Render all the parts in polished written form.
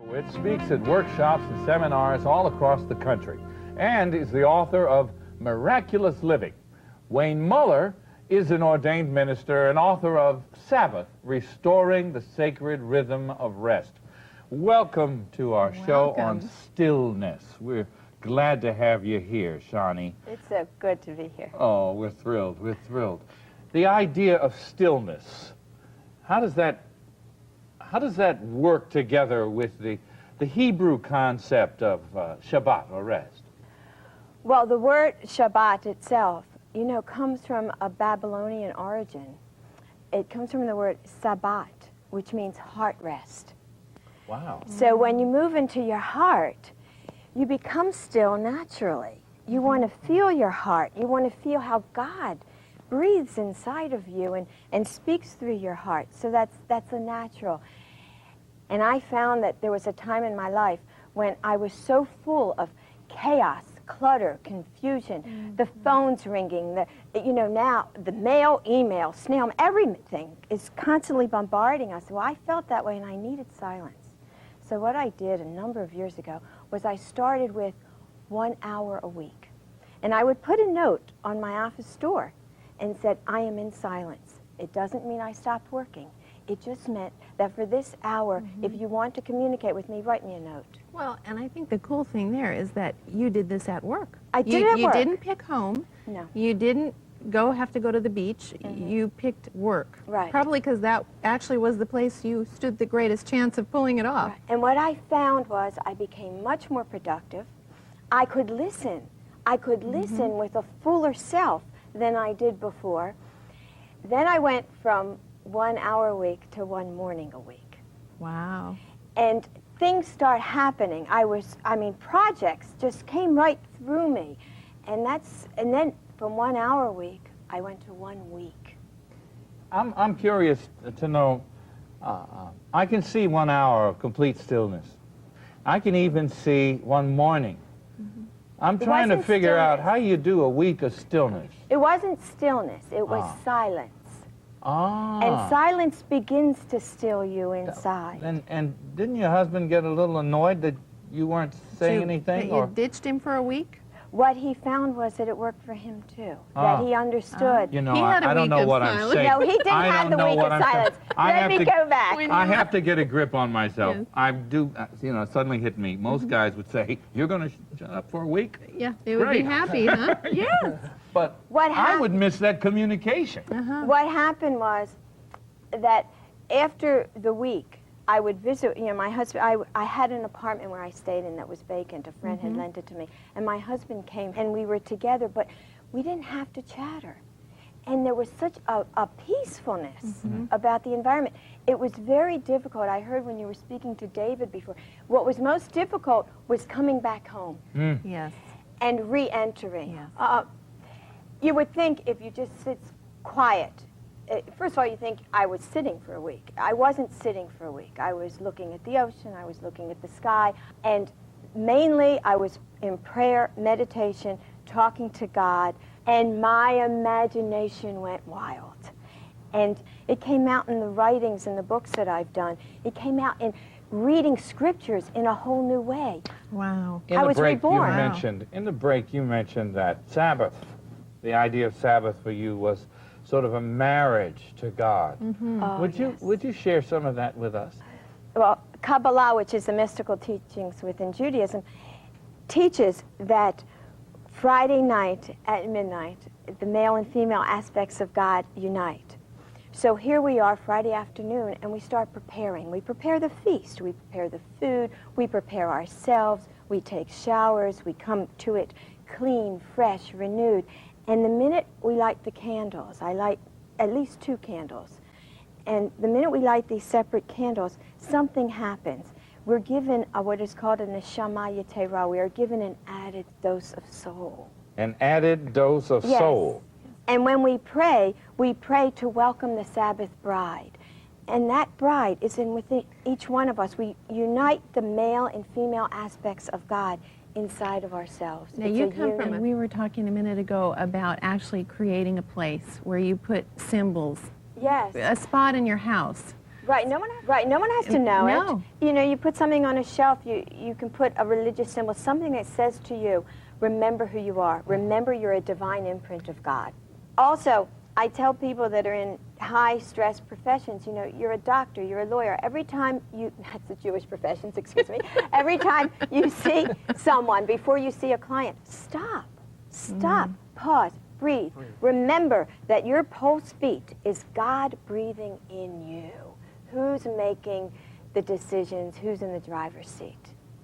Labowitz speaks at workshops and seminars all across the country and is the author of Miraculous Living. Wayne Muller is an ordained minister and author of Sabbath, Restoring the Sacred Rhythm of Rest. Welcome to our show on Stillness. We're glad to have you here, Shoni. It's so good to be here. Oh, we're thrilled. We're thrilled. The idea of stillness, how does that work together with the Hebrew concept of Shabbat or rest? Well, the word Shabbat itself, you know, comes from a Babylonian origin. It comes from the word Sabbat, which means heart rest. Wow. So when you move into your heart, you become still naturally. You want to feel your heart. You want to feel how God breathes inside of you and speaks through your heart. So that's a natural. And I found that there was a time in my life when I was so full of chaos, clutter, confusion, the phones ringing, now the mail, email, snail, everything is constantly bombarding us. Well, I felt that way and I needed silence. So what I did a number of years ago was I started with 1 hour a week. And I would put a note on my office door and said, I am in silence. It doesn't mean I stopped working. It just meant that for this hour, if you want to communicate with me, write me a note. Well, and I think the cool thing there is that you did this at work. I did it at work. You didn't pick home. No. You didn't have to go to the beach. You picked work. Right. Probably because that actually was the place you stood the greatest chance of pulling it off. Right. And what I found was I became much more productive. I could listen. I could listen with a fuller self than I did before. Then I went from 1 hour a week to 1 morning a week. Wow. And things start happening. Projects just came right through me. And then from 1 hour a week, I went to 1 week. I'm curious to know, I can see 1 hour of complete stillness. I can even see 1 morning. I'm trying to figure out how you do a week of stillness. It wasn't stillness, it was silence. Ah. And silence begins to still you inside. And didn't your husband get a little annoyed that you weren't saying anything? That you ditched him for a week? What he found was that it worked for him too. That he understood. You know, He had a I don't week know of what I'm silence. saying. No, he didn't have the week of silence. Let me go back. I have to get a grip on myself. Yes. I do, it suddenly hit me. Most guys would say, you're going to shut up for a week? Yeah, they would be Great. happy, huh? Yes. But I would miss that communication. What happened was that after the week, I would visit, my husband, I had an apartment where I stayed in that was vacant. A friend had lent it to me. And my husband came and we were together, but we didn't have to chatter. And there was such a peacefulness about the environment. It was very difficult. I heard when you were speaking to David before, what was most difficult was coming back home. Yes. And re-entering. Yes. You would think if you just sit quiet, first of all, you think I was sitting for a week. I wasn't sitting for a week. I was looking at the ocean, I was looking at the sky, and mainly I was in prayer, meditation, talking to God, and my imagination went wild. And it came out in the writings and the books that I've done. It came out in reading scriptures in a whole new way. Wow. I was reborn. In the break, you mentioned that Sabbath, the idea of Sabbath for you was sort of a marriage to God. Would you share some of that with us? Well, Kabbalah, which is the mystical teachings within Judaism, teaches that Friday night at midnight, the male and female aspects of God unite. So here we are Friday afternoon, and we start preparing. We prepare the feast, we prepare the food, we prepare ourselves, we take showers, we come to it clean, fresh, renewed. And the minute we light the candles, I light at least 2 candles, and the minute we light these separate candles, something happens. We're given what is called a neshama yetera. We are given an added dose of soul. An added dose of soul. And when we pray to welcome the Sabbath bride. And that bride is within each one of us. We unite the male and female aspects of God inside of ourselves. Now you come from, we were talking a minute ago about actually creating a place where you put symbols. Yes. A spot in your house Right, no one has to know No. it. You know, you put something on a shelf, you can put a religious symbol, something that says to you, remember who you are. Remember you're a divine imprint of God. Also, I tell people that are in high-stress professions, you know, you're a doctor, you're a lawyer. Every time you, that's the Jewish professions, excuse me, every time you see someone, before you see a client, stop, pause, breathe. Remember that your pulse beat is God breathing in you. Who's making the decisions? Who's in the driver's seat?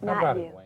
How Not about you. it, Wayne?